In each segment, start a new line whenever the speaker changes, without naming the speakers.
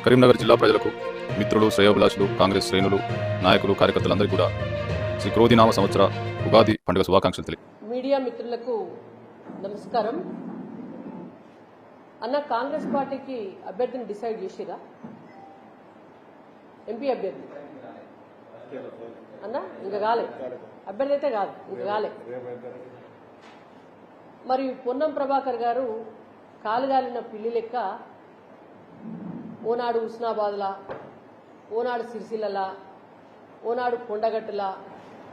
కరీంనగర్ జిల్లా ప్రజలకు, మిత్రులు, శ్రేయోభిలాషులు, కాంగ్రెస్ శ్రేణులు, నాయకులు, కార్యకర్తలందరికీ కూడా శ్రీ క్రోధినామ సంవత్సర ఉగాది పండుగ శుభాకాంక్షలు తెలియ.
మీడియా మిత్రులకు నమస్కారం. అన్న, కాంగ్రెస్ పార్టీకి అభ్యర్థిని డిసైడ్ చేసిరా? ఎంపీ అభ్యర్థి అన్న ఇంకా కాలే, అభ్యర్థి అయితే కాదు, ఇంకా కాలే. మరి పొన్నం ప్రభాకర్ గారు కాలుగాలిన పిల్లి లెక్క ఓనాడు హుస్నాబాద్లా, ఓనాడు సిరిసిల్లలా, ఓనాడు కొండగట్టులా,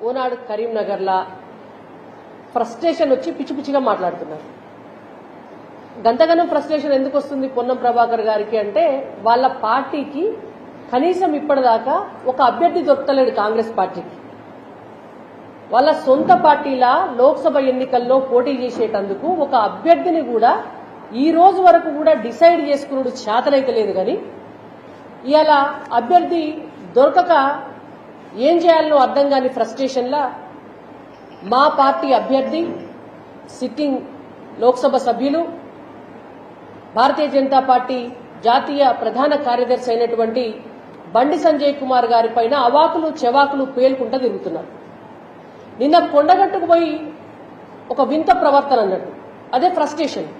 ఓనాడు కరీంనగర్లా ఫ్రస్ట్రేషన్ వచ్చి పిచ్చి పిచ్చిగా మాట్లాడుతున్నారు. గంతగనం ఫ్రస్ట్రేషన్ ఎందుకు వస్తుంది పొన్నం ప్రభాకర్ గారికి అంటే, వాళ్ళ పార్టీకి కనీసం ఇప్పటిదాకా ఒక అభ్యర్థి దొరకలేడు. కాంగ్రెస్ పార్టీకి వాళ్ళ సొంత పార్టీలా లోక్సభ ఎన్నికల్లో పోటీ చేసేటందుకు ఒక అభ్యర్థిని కూడా ఈ రోజు వరకు కూడా డిసైడ్ చేసుకున్నాడు చేతనైతే లేదు. కానీ ఇవాళ అభ్యర్థి దొరకక ఏం చేయాలనో అర్థం కాని ఫ్రస్ట్రేషన్లా మా పార్టీ అభ్యర్థి, సిట్టింగ్ లోక్సభ సభ్యులు, భారతీయ జనతా పార్టీ జాతీయ ప్రధాన కార్యదర్శి అయినటువంటి బండి సంజయ్ కుమార్ గారి పైన అవాకులు చెవాకులు పేలుకుంటూ తిరుగుతున్నారు. నిన్న కొండగట్టుకు పోయి ఒక వింత ప్రవర్తన అన్నట్టు, అదే ఫ్రస్ట్రేషన్.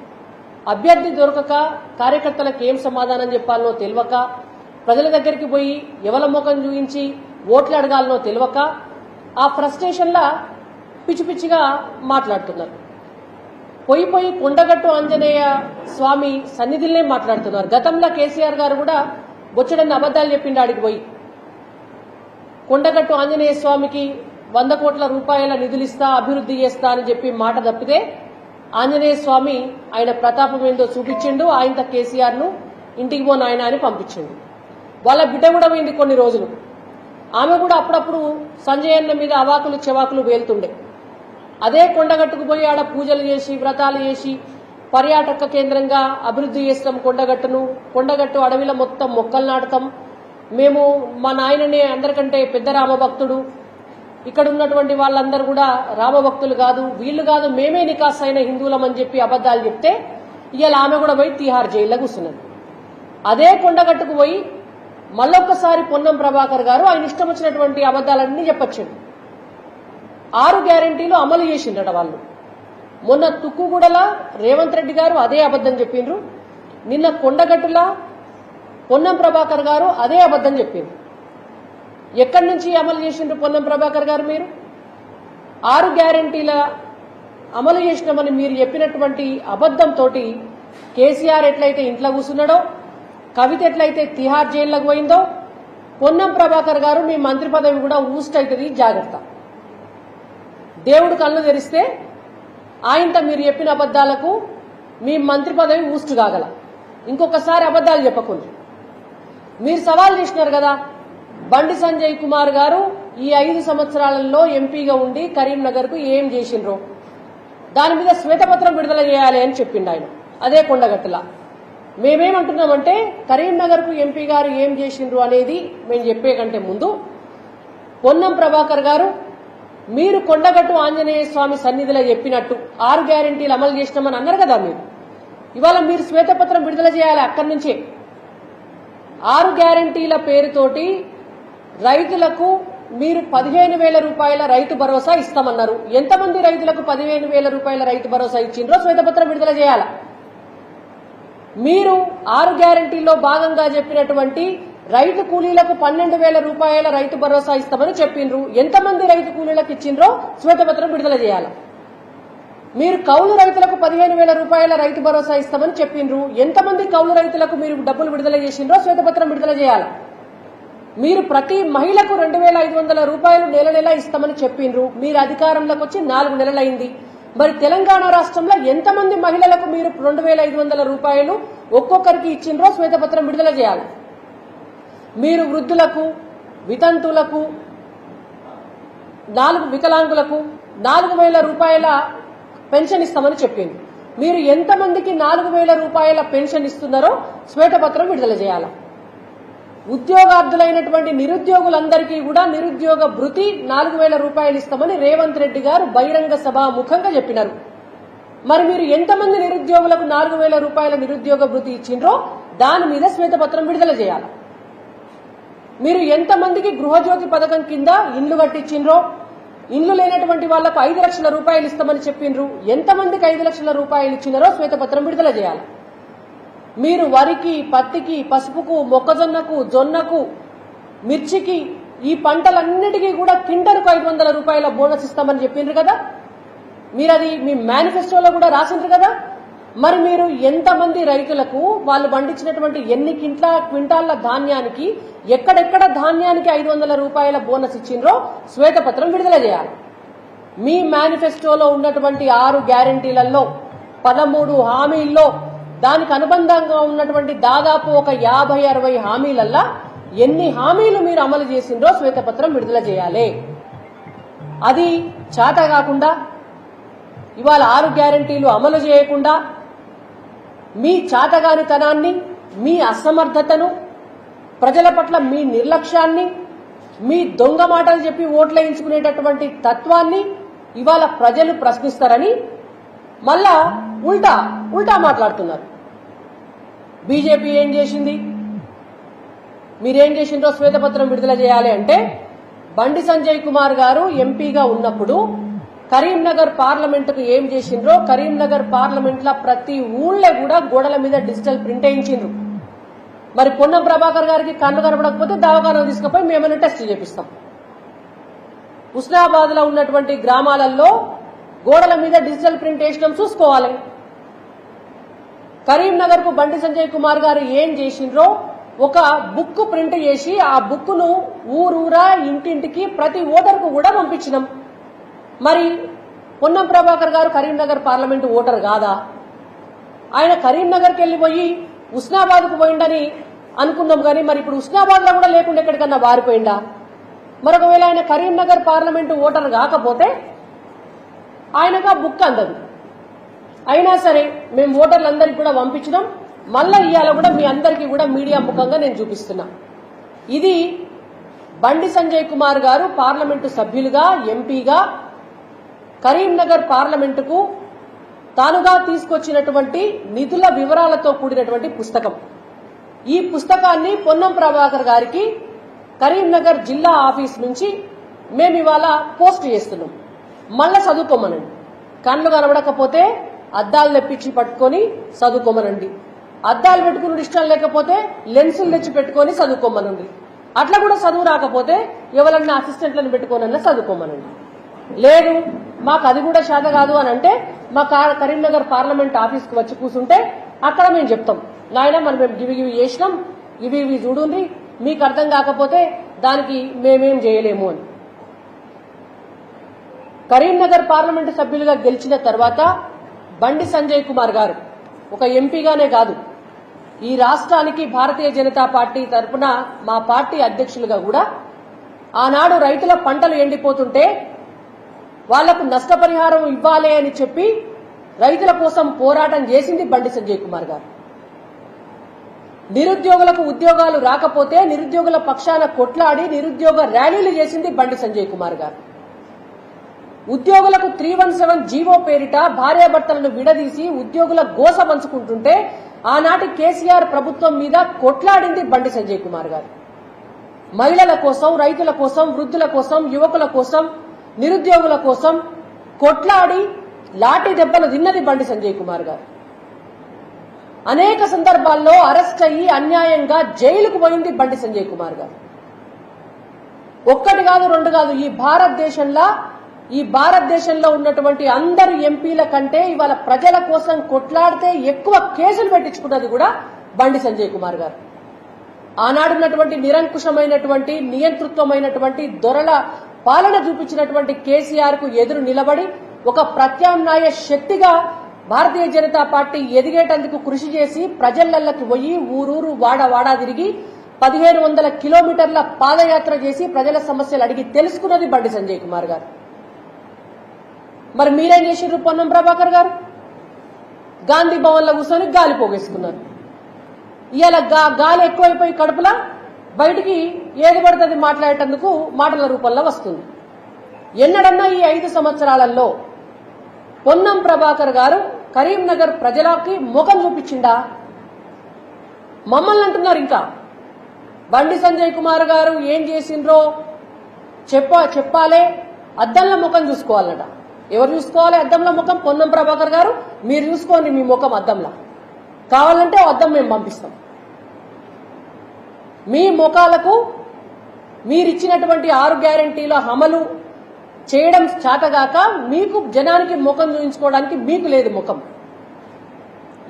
అభ్యర్థి దొరకక కార్యకర్తలకు ఏం సమాధానం చెప్పాలనో తెలియక, ప్రజల దగ్గరికి పోయి ఎవల ముఖం చూపించి ఓట్లు అడగాలనో తెలియక ఆ ఫ్రస్ట్రేషన్లా పిచ్చి పిచ్చిగా మాట్లాడుతున్నారు. పోయి కొండగట్టు ఆంజనేయ స్వామి సన్నిధిలోనే మాట్లాడుతున్నారు. గతంలో కేసీఆర్ గారు కూడా బొచ్చడన్ని అబద్దాలు చెప్పిండు. ఆడికి పోయి కొండగట్టు ఆంజనేయ స్వామికి 100 కోట్ల రూపాయల నిధులు ఇస్తా, అభివృద్ధి చేస్తా అని చెప్పి మాట తప్పితే ఆంజనేయ స్వామి ఆయన ప్రతాపం ఏందో చూపించిండు. ఆయనతో కేసీఆర్ ను ఇంటికి పోను ఆయన అని పంపించిండు. వాళ్ళ బిడ్డ కూడా పోయింది కొన్ని రోజులు. ఆమె కూడా అప్పుడప్పుడు సంజయ్ అన్న మీద అవాకులు చెవాకులు వేలుతుండే. అదే కొండగట్టుకు పోయి ఆడ పూజలు చేసి వ్రతాలు చేసి పర్యాటక కేంద్రంగా అభివృద్ధి చేస్తాం కొండగట్టును, కొండగట్టు అడవిలో మొత్తం మొక్కలు నాటుతాం, మేము మా నాయననే అందరికంటే పెద్ద రామభక్తుడు, ఇక్కడ ఉన్నటువంటి వాళ్ళందరూ కూడా రామభక్తులు కాదు, వీళ్ళు కాదు, మేమే నికాస్ అయిన హిందువులం అని చెప్పి అబద్దాలు చెప్తే ఇవాళ ఆమె కూడా పోయి తిహార్ జైల్లో కూర్చున్నది. అదే కొండగట్టుకు పోయి మళ్ళొక్కసారి పొన్నం ప్రభాకర్ గారు ఆయన ఇష్టం వచ్చినటువంటి అబద్దాలన్నీ చెప్పొచ్చాడు. 6 గ్యారెంటీలు అమలు చేసిండట వాళ్ళు. మొన్న తుక్కుగూడలా రేవంత్ రెడ్డి గారు అదే అబద్దం చెప్పిండ్రు. నిన్న కొండగట్టులా పొన్నం ప్రభాకర్ గారు అదే అబద్దం చెప్పిండ్రు. ఎక్కడి నుంచి అమలు చేసిండ్రు పొన్నం ప్రభాకర్ గారు? మీరు 6 గ్యారెంటీల అమలు చేసినామని మీరు చెప్పినటువంటి అబద్దంతో కేసీఆర్ ఎట్లయితే ఇంట్లో కూర్చున్నాడో, కవిత ఎట్లయితే తిహార్ జైల్లోకి పోయిందో, పొన్నం ప్రభాకర్ గారు మీ మంత్రి పదవి కూడా ఊస్ట్ అవుతుంది, జాగ్రత్త. దేవుడు కళ్ళు తెరిస్తే ఆయనతో మీరు చెప్పిన అబద్దాలకు మీ మంత్రి పదవి ఊస్ట్ కాగల. ఇంకొకసారి అబద్దాలు చెప్పకుండా మీరు సవాల్ చేసినారు కదా, బండి సంజయ్ కుమార్ గారు ఈ 5 సంవత్సరాలలో ఎంపీగా ఉండి కరీంనగర్ కు ఏం చేసిండ్రో దాని మీద శ్వేతపత్రం విడుదల చేయాలి అని చెప్పిండు ఆయన. అదే కొండగట్టులా మేమేమంటున్నామంటే, కరీంనగర్ కు ఎంపీ గారు ఏం చేసిండ్రు అనేది మేము చెప్పే కంటే ముందు పొన్నం ప్రభాకర్ గారు మీరు కొండగట్టు ఆంజనేయ స్వామి సన్నిధిలో చెప్పినట్టు 6 గ్యారెంటీలు అమలు చేసినామని అన్నారు కదా. మీరు ఇవాళ మీరు శ్వేతపత్రం విడుదల చేయాలి. అక్కడి నుంచే 6 గ్యారెంటీల పేరుతోటి రైతులకు మీరు 15,000 రూపాయల రైతు భరోసా ఇస్తామన్నారు. ఎంతమంది రైతులకు 15,000 రూపాయల రైతు భరోసా ఇచ్చిండ్రో శ్వేతపత్రం విడుదల చేయాల. మీరు 6 గ్యారెంటీల్లో భాగంగా చెప్పినటువంటి రైతు కూలీలకు 12,000 రూపాయల రైతు భరోసా ఇస్తామని చెప్పిండ్రు. ఎంతమంది రైతు కూలీలకు ఇచ్చిండ్రో శ్వేతపత్రం విడుదల చేయాలి. మీరు కౌలు రైతులకు 15,000 రూపాయల రైతు భరోసా ఇస్తామని చెప్పిండ్రు. ఎంతమంది కౌలు రైతులకు మీరు డబ్బులు విడుదల చేసిండ్రో శ్వేతపత్రం విడుదల చేయాలి. మీరు ప్రతి మహిళకు 2,500 రూపాయలు నెల నెల ఇస్తామని చెప్పిండ్రు. మీరు అధికారంలోకి వచ్చి 4 నెలలైంది. మరి తెలంగాణ రాష్ట్రంలో ఎంతమంది మహిళలకు మీరు 2,500 రూపాయలు ఒక్కొక్కరికి ఇచ్చిండ్రో శ్వేతపత్రం విడుదల చేయాలి. మీరు వృద్ధులకు, వితంతులకు, 4 వికలాంగులకు 4,000 రూపాయల పెన్షన్ ఇస్తామని చెప్పింది. మీరు ఎంతమందికి 4,000 రూపాయల పెన్షన్ ఇస్తున్నారో శ్వేతపత్రం విడుదల చేయాలి. ఉద్యోగార్థులైనటువంటి నిరుద్యోగులందరికీ కూడా నిరుద్యోగ భృతి 4,000 రూపాయలు ఇస్తామని రేవంత్ రెడ్డి గారు బహిరంగ సభాముఖంగా చెప్పినారు. మరి మీరు ఎంతమంది నిరుద్యోగులకు 4,000 రూపాయల నిరుద్యోగ భృతి ఇచ్చిండ్రో దాని మీద శ్వేతపత్రం విడుదల చేయాలి. మీరు ఎంతమందికి గృహజ్యోతి పథకం కింద ఇండ్లు కట్టించిండ్రో, ఇండ్లు లేనటువంటి వాళ్లకు 5 లక్షల రూపాయలు ఇస్తామని చెప్పిండ్రు, ఎంతమందికి 5 లక్షల రూపాయలు ఇచ్చినారో శ్వేతపత్రం విడుదల చేయాలి. మీరు వరికి, పత్తికి, పసుపుకు, మొక్కజొన్నకు, జొన్నకు, మిర్చికి, ఈ పంటలన్నిటికీ కూడా కింటలకు 500 రూపాయల బోనస్ ఇస్తామని చెప్పిండ్రు కదా. మీరు అది మీ మేనిఫెస్టోలో కూడా రాసిండ్రు కదా. మరి మీరు ఎంతమంది రైతులకు వాళ్ళు పండించినటువంటి ఎన్ని క్వింటాళ్ల ధాన్యానికి ఎక్కడెక్కడ ధాన్యానికి 500 రూపాయల బోనస్ ఇచ్చిండ్రో శ్వేతపత్రం విడుదల చేయాలి. మీ మేనిఫెస్టోలో ఉన్నటువంటి 6 గ్యారంటీలలో 13 హామీల్లో దానికి అనుబంధంగా ఉన్నటువంటి దాదాపు ఒక 50-60 హామీలల్లా ఎన్ని హామీలు మీరు అమలు చేసిండ్రో శ్వేతపత్రం విడుదల చేయాలి. అది చేత కాకుండా ఇవాళ 6 గ్యారంటీలు అమలు చేయకుండా మీ చాతగానితనాన్ని, మీ అసమర్థతను, ప్రజల పట్ల మీ నిర్లక్ష్యాన్ని, మీ దొంగ మాటలు చెప్పి ఓట్లేయించుకునేటటువంటి తత్వాన్ని ఇవాళ ప్రజలు ప్రశ్నిస్తారని మళ్ళా ఉల్టా మాట్లాడుతున్నారు. బీజేపీ ఏం చేసింది, మీరేం చేసిండ్రో శ్వేతపత్రం విడుదల చేయాలి అంటే, బండి సంజయ్ కుమార్ గారు ఎంపీగా ఉన్నప్పుడు కరీంనగర్ పార్లమెంటుకు ఏం చేసిండ్రో, కరీంనగర్ పార్లమెంట్ లో ప్రతి ఊళ్ళో కూడా గోడల మీద డిజిటల్ ప్రింట్ వేయించిండ్రు. మరి పొన్నం ప్రభాకర్ గారికి కన్ను కనపడకపోతే దవాఖానా తీసుకుపోయి మేమైనా టెస్ట్ చేపిస్తాం. హుస్నాబాద్ లో ఉన్నటువంటి గ్రామాలలో గోడల మీద డిజిటల్ ప్రింట్ వేసినాం, చూసుకోవాలి. కరీంనగర్ కు బండి సంజయ్ కుమార్ గారు ఏం చేసిండ్రో, ఒక బుక్ ప్రింట్ చేసి ఆ బుక్ ను ఊరూరా ఇంటింటికి ప్రతి ఓటర్కు కూడా పంపించినాం. మరి పొన్నం ప్రభాకర్ గారు కరీంనగర్ పార్లమెంటు ఓటర్ కాదా? ఆయన కరీంనగర్కి వెళ్లిపోయి హుస్నాబాద్ కు పోయిండని అనుకున్నాం కానీ మరి ఇప్పుడు హుస్నాబాద్ లో కూడా లేకుండా ఎక్కడికన్నా వారిపోయిందా? మరొకవేళ ఆయన కరీంనగర్ పార్లమెంటు ఓటర్ కాకపోతే ఆయనకు ఆ బుక్ అందదు. అయినా సరే మేము ఓటర్లందరికీ కూడా పంపించినాం. మళ్ళా ఇవాళ కూడా మీ అందరికీ కూడా మీడియా ముఖంగా నేను చూపిస్తున్నా. ఇది బండి సంజయ్ కుమార్ గారు పార్లమెంటు సభ్యులుగా, ఎంపీగా కరీంనగర్ పార్లమెంటుకు తానుగా తీసుకొచ్చినటువంటి నిధుల వివరాలతో కూడినటువంటి పుస్తకం. ఈ పుస్తకాన్ని పొన్నం ప్రభాకర్ గారికి కరీంనగర్ జిల్లా ఆఫీస్ నుంచి మేము ఇవాళ పోస్ట్ చేస్తున్నాం. మళ్ళా చదువుకోమనండి. కళ్ళు కనబడకపోతే అద్దాలు తెప్పించి పట్టుకొని చదువుకోమనండి. అద్దాలు పెట్టుకుని ఇష్టం లేకపోతే లెన్సులు తెచ్చి పెట్టుకొని చదువుకోమనండి. అట్లా కూడా చదువు రాకపోతే ఎవరన్నా అసిస్టెంట్లను పెట్టుకోనన్నా చదువుకోమనండి. లేదు మాకు అది కూడా శాత కాదు అని అంటే మా కరీంనగర్ పార్లమెంట్ ఆఫీస్కి వచ్చి కూర్చుంటే అక్కడ మేము చెప్తాం, నాయన మనం మేము గివి చేసినాం, ఇవి చూడుండి, మీకు అర్థం కాకపోతే దానికి మేమేం చేయలేము అని. కరీంనగర్ పార్లమెంటు సభ్యులుగా గెలిచిన తర్వాత బండి సంజయ్ కుమార్ గారు ఒక ఎంపీగానే కాదు, ఈ రాష్ట్రానికి భారతీయ జనతా పార్టీ తరఫున మా పార్టీ అధ్యక్షులుగా కూడా ఆనాడు రైతుల పంటలు ఎండిపోతుంటే వాళ్లకు నష్టపరిహారం ఇవ్వాలి అని చెప్పి రైతుల కోసం పోరాటం చేసింది బండి సంజయ్ కుమార్ గారు. నిరుద్యోగులకు ఉద్యోగాలు రాకపోతే నిరుద్యోగుల పక్షాన కొట్లాడి నిరుద్యోగ ర్యాలీలు చేసింది బండి సంజయ్ కుమార్ గారు. ఉద్యోగులకు 317 జీవో పేరిట భార్యాభర్తలను విడదీసి ఉద్యోగుల గోస పంచుకుంటుంటే ఆనాటి కేసీఆర్ ప్రభుత్వం మీద కొట్లాడింది బండి సంజయ్ కుమార్ గారు. మహిళల కోసం, రైతుల కోసం, వృద్ధుల కోసం, యువకుల కోసం, నిరుద్యోగుల కోసం కొట్లాడి లాఠీ దెబ్బలు తిన్నది బండి సంజయ్ కుమార్ గారు. అనేక సందర్భాల్లో అరెస్ట్ అయ్యి అన్యాయంగా జైలుకు పోయింది బండి సంజయ్ కుమార్ గారు. ఒక్కటి కాదు, రెండు కాదు, ఈ భారతదేశంలో ఉన్నటువంటి అందరు ఎంపీల కంటే ఇవాళ ప్రజల కోసం కొట్లాడితే ఎక్కువ కేసులు పెట్టించుకున్నది కూడా బండి సంజయ్ కుమార్ గారు. ఆనాడున్నటువంటి నిరంకుశమైనటువంటి నియంతృత్వమైనటువంటి దొరల పాలన చూపించినటువంటి కేసీఆర్ కు ఎదురు నిలబడి ఒక ప్రత్యామ్నాయ శక్తిగా భారతీయ జనతా పార్టీ ఎదిగేటందుకు కృషి చేసి ప్రజలకి పోయి ఊరూరు వాడా తిరిగి 1500 కిలోమీటర్ల పాదయాత్ర చేసి ప్రజల సమస్యలు అడిగి తెలుసుకున్నది బండి సంజయ్ కుమార్ గారు. మరి మీరేం చేసిండ్రు? పొన్నం ప్రభాకర్ గారు గాంధీ భవన్ లో కూర్చొని గాలి పోగేసుకున్నారు. ఇవాళ గాలి ఎక్కువైపోయి కడుపులా బయటికి ఏది పడుతుంది మాట్లాడేటందుకు మాటల రూపంలో వస్తుంది. ఎన్నడన్నా ఈ 5 సంవత్సరాలలో పొన్నం ప్రభాకర్ గారు కరీంనగర్ ప్రజలకి ముఖం చూపించిండా? మమ్మల్ని అంటున్నారు. ఇంకా బండి సంజయ్ కుమార్ గారు ఏం చేసిండ్రో చెప్పాలే, అద్దంలో ముఖం చూసుకోవాలట. ఎవరు చూసుకోవాలి అద్దంలో ముఖం? పొన్నం ప్రభాకర్ గారు మీరు చూసుకోండి మీ ముఖం అద్దంలో. కావాలంటే అద్దం మేము పంపిస్తాం. మీ ముఖాలకు మీరిచ్చినటువంటి 6 గ్యారెంటీల అమలు చేయడం చేతగాక మీకు జనానికి ముఖం చూపించుకోవడానికి మీకు లేదు ముఖం.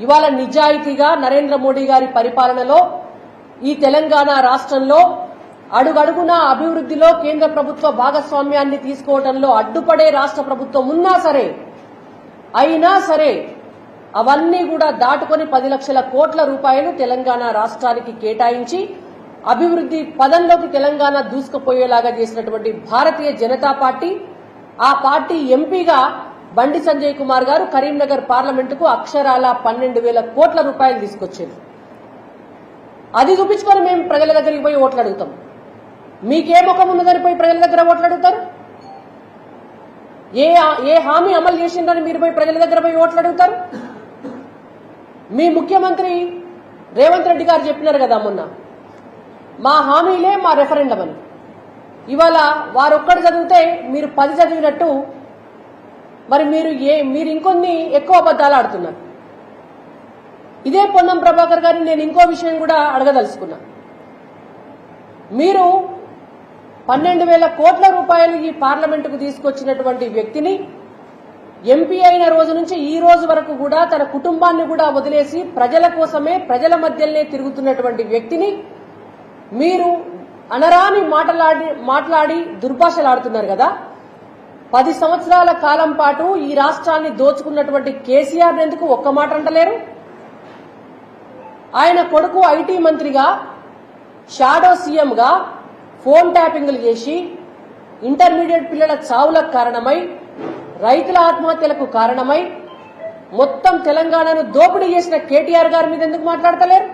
ఇవాళ నిజాయితీగా నరేంద్ర మోడీ గారి పరిపాలనలో ఈ తెలంగాణ రాష్ట్రంలో అడుగడుగునా అభివృద్ధిలో కేంద్ర ప్రభుత్వ భాగస్వామ్యాన్ని తీసుకోవడంలో అడ్డుపడే రాష్ట్ర ప్రభుత్వం అయినా సరే అవన్నీ కూడా దాటుకొని 10 లక్షల కోట్ల రూపాయలు తెలంగాణ రాష్ట్రానికి కేటాయించి అభివృద్ధి పదంలోకి తెలంగాణ దూసుకుపోయేలాగా చేసినటువంటి భారతీయ జనతా పార్టీ, ఆ పార్టీ ఎంపీగా బండి సంజయ్ కుమార్ గారు కరీంనగర్ పార్లమెంటుకు అక్షరాల 12,000 కోట్ల రూపాయలు తీసుకొచ్చారు. అది చూపించుకొని మేము ప్రజల దగ్గరికి పోయి ఓట్లు అడుగుతాం. మీకే ముఖం ఉన్నదని పోయి ప్రజల దగ్గర ఓట్లు అడుగుతారు? ఏ హామీ అమలు చేసిందని మీరు పోయి ప్రజల దగ్గర పోయి ఓట్లు అడుగుతారు? మీ ముఖ్యమంత్రి రేవంత్ రెడ్డి గారు చెప్పినారు కదా మొన్న, మా హామీలే మా రెఫరెండం అని. ఇవాళ వారొక్కడు చదివితే మీరు 10 చదివినట్టు మరి మీరు ఇంకొన్ని ఎక్కువ అబద్దాలు ఆడుతున్నారు. ఇదే పొన్నం ప్రభాకర్ గారిని నేను ఇంకో విషయం కూడా అడగదలుచుకున్నా. మీరు 12,000 కోట్ల రూపాయలు ఈ పార్లమెంటుకు తీసుకొచ్చినటువంటి వ్యక్తిని ఎంపీ అయిన రోజు నుంచి ఈ రోజు వరకు కూడా తన కుటుంబాన్ని కూడా వదిలేసి ప్రజల కోసమే ప్రజల మధ్యలోనే తిరుగుతున్నటువంటి వ్యక్తిని మీరు అనరాని మాట్లాడి దుర్భాషలాడుతున్నారు కదా. 10 సంవత్సరాల కాలం పాటు ఈ రాష్ట్రాన్ని దోచుకున్నటువంటి కేసీఆర్ ఎందుకు ఒక్క మాట అంటలేరు? ఆయన కొడుకు ఐటీ మంత్రిగా, షాడో సీఎంగా ఫోన్ ట్యాపింగ్లు చేసి ఇంటర్మీడియట్ పిల్లల చావులకు కారణమై, రైతుల ఆత్మహత్యలకు కారణమై మొత్తం తెలంగాణను దోపిడీ చేసిన కేటీఆర్ గారి మీద ఎందుకు మాట్లాడతలేరు?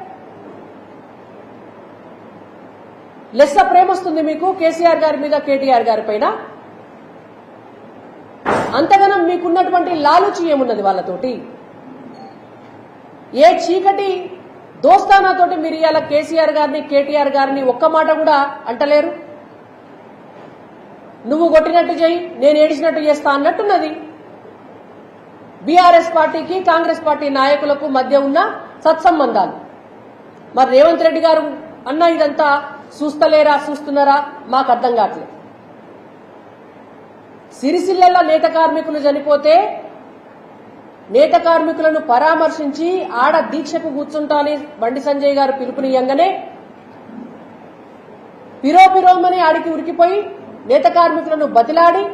లెస్స ప్రేమ వస్తుంది మీకు కేసీఆర్ గారి మీద, కేటీఆర్ గారి పైన? అంతగానం మీకున్నటువంటి లాలుచి ఏమున్నది వాళ్ళతోటి? ఏ చీకటి దోస్తానాతోటి మీరు ఇవాళ కేసీఆర్ గారిని, కేటీఆర్ గారిని ఒక్క మాట కూడా అంటలేరు? నువ్వు కొట్టినట్టు చేయి, నేను ఏడిచినట్టు చేస్తా అన్నట్టున్నది. బీఆర్ఎస్ పార్టీకి కాంగ్రెస్ పార్టీ నాయకులకు మధ్య ఉన్న సత్సంబంధాలు. మరి రేవంత్ రెడ్డి గారు అన్న ఇదంతా చూస్తున్నారా? మాకు అర్థం కావట్లేదు. సిరిసిల్లలో నేత కార్మికులు చనిపోతే నేత కార్మికులను పరామర్శించి ఆడ దీక్షకు కూర్చుంటాని బండి సంజయ్ గారు పిలుపునియంగానే పిరోమని ఆడికి ఉరికిపోయి నేత కార్మికులను బతిలాడి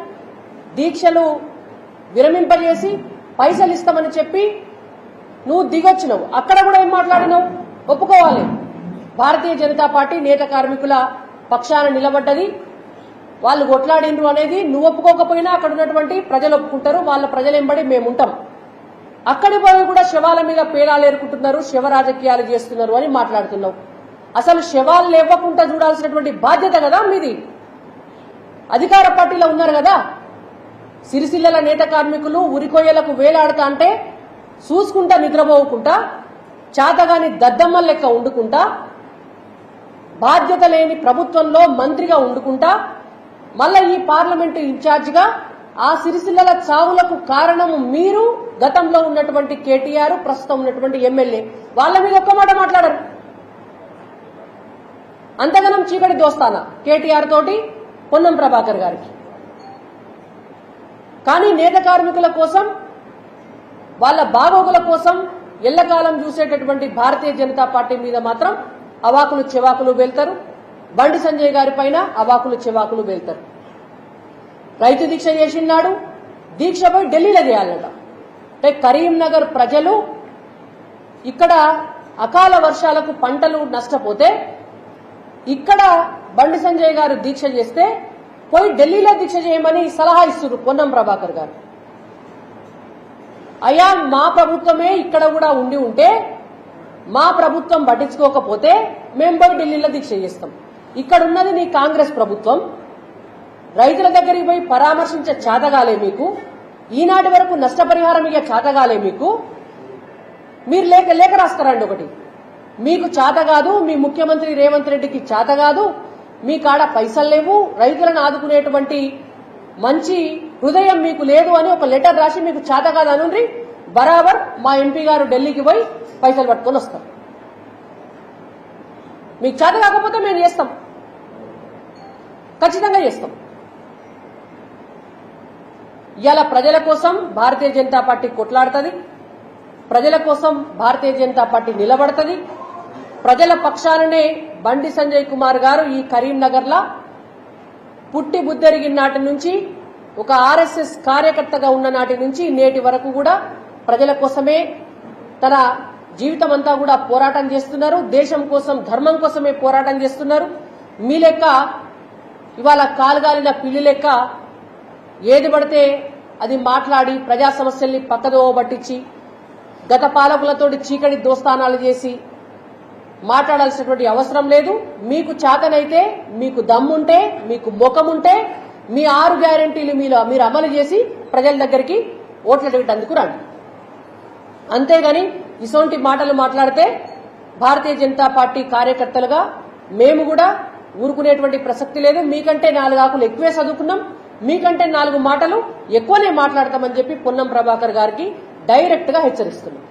దీక్షలు విరమింపజేసి పైసలు ఇస్తామని చెప్పి నువ్వు దిగొచ్చినావు. అక్కడ కూడా ఏం మాట్లాడినావు? ఒప్పుకోవాలి. భారతీయ జనతా పార్టీ నేత కార్మికుల పక్షాన నిలబడ్డది, వాళ్ళు కొట్లాడిండ్రు అనేది నువ్వు ఒప్పుకోకపోయినా అక్కడ ఉన్నటువంటి ప్రజలు ఒప్పుకుంటారు. వాళ్ళ ప్రజలు ఎంబడి మేముంటాం. అక్కడి పోయి కూడా శవాల మీద పేరాలు ఏరుకుంటున్నారు, శవ రాజకీయాలు చేస్తున్నారు అని మాట్లాడుతున్నావు. అసలు శవాలు లేవకుండా చూడాల్సినటువంటి బాధ్యత కదా మీది. అధికార పార్టీలో ఉన్నారు కదా. సిరిసిల్లల నేత కార్మికులు ఉరికొయ్యలకు వేలాడుతా అంటే చూసుకుంటా నిద్రపోవుకుంటా, చాతగాని దద్దమ్మల లెక్క ఉండుకుంటా, బాధ్యత లేని ప్రభుత్వంలో మంత్రిగా ఉండుకుంటా, మళ్ళా ఈ పార్లమెంటు ఇన్ఛార్జిగా ఆ సిరిసిల్లల చావులకు కారణం మీరు, గతంలో ఉన్నటువంటి కేటీఆర్, ప్రస్తుతం ఉన్నటువంటి ఎమ్మెల్యే. వాళ్ళ మీద ఒక్క మాట మాట్లాడరు. అంతగానం చీకటి దోస్తానా కేటీఆర్ తోటి, పొన్నం ప్రభాకర్ గారికి. కానీ నేత కార్మికుల కోసం, వాళ్ళ బాగోగుల కోసం ఎల్లకాలం చూసేటటువంటి భారతీయ జనతా పార్టీ మీద మాత్రం అవాకులు చెవాకులు వెళ్తారు. బండి సంజయ్ గారి పైన అవాకులు చెవాకులు వెళ్తారు. రైతు దీక్ష చేసినాడు, దీక్ష పోయి ఢిల్లీలో చేయాలట. అంటే కరీంనగర్ ప్రజలు ఇక్కడ అకాల వర్షాలకు పంటలు నష్టపోతే ఇక్కడ బండి సంజయ్ గారు దీక్ష చేస్తే పోయి ఢిల్లీలో దీక్ష చేయమని సలహా ఇస్తున్నారు పొన్నం ప్రభాకర్ గారు. అయ్యా, మా ప్రభుత్వమే ఇక్కడ కూడా ఉంటే మా ప్రభుత్వం పట్టించుకోకపోతే మేము పోయి ఢిల్లీలో దీక్ష చేస్తాం. ఇక్కడ ఉన్నది నీ కాంగ్రెస్ ప్రభుత్వం. రైతుల దగ్గరికి పోయి పరామర్శించే చేతగాలే మీకు. ఈనాటి వరకు నష్టపరిహారం ఇక చేతగాలే మీకు. మీరు లేఖ రాస్తారండి ఒకటి, మీకు చేత కాదు, మీ ముఖ్యమంత్రి రేవంత్ రెడ్డికి చేత కాదు, మీ కాడ పైసలు లేవు, రైతులను ఆదుకునేటువంటి మంచి హృదయం మీకు లేదు అని ఒక లెటర్ రాసి మీకు చేత కాదు అనుండ్రి, బరాబర్ మా ఎంపీ గారు ఢిల్లీకి పోయి పైసలు పట్టుకొని వస్తాం. మీకు చేత కాకపోతే మేము చేస్తాం, ఖచ్చితంగా చేస్తాం. ఇవాళ ప్రజల కోసం భారతీయ జనతా పార్టీ కొట్లాడుతుంది, ప్రజల కోసం భారతీయ జనతా పార్టీ నిలబడుతుంది. ప్రజల పక్షాననే బండి సంజయ్ కుమార్ గారు ఈ కరీంనగర్లో పుట్టి బుద్ధెరిగిన నాటి నుంచి, ఒక ఆర్ఎస్ఎస్ కార్యకర్తగా ఉన్న నాటి నుంచి నేటి వరకు కూడా ప్రజల కోసమే తన జీవితం అంతా కూడా పోరాటం చేస్తున్నారు. దేశం కోసం, ధర్మం కోసమే పోరాటం చేస్తున్నారు. మీ లెక్క ఇవాళ కాలుగాలిన పిల్లి లెక్క ఏది పడితే అది మాట్లాడి ప్రజా సమస్యల్ని పక్కదోవ పట్టించి గత పాలకులతోటి చీకటి దోస్తానాలు చేసి మాట్లాడాల్సినటువంటి అవసరం లేదు. మీకు చేతనైతే, మీకు దమ్ముంటే, మీకు ముఖముంటే మీ 6 గ్యారెంటీలు మీరు అమలు చేసి ప్రజల దగ్గరికి ఓట్లు అడిగేటందుకు రండి. అంతేగాని ఇసొంటి మాటలు మాట్లాడితే భారతీయ జనతా పార్టీ కార్యకర్తలుగా మేము కూడా ఊరుకునేటువంటి ప్రసక్తి లేదు. మీకంటే 4 ఆకులు ఎక్కువే చదువుకున్నాం, మీకంటే 4 మాటలు ఎక్కువనే మాట్లాడతామని చెప్పి పొన్నం ప్రభాకర్ గారికి డైరెక్ట్ గా హెచ్చరిస్తున్నాం.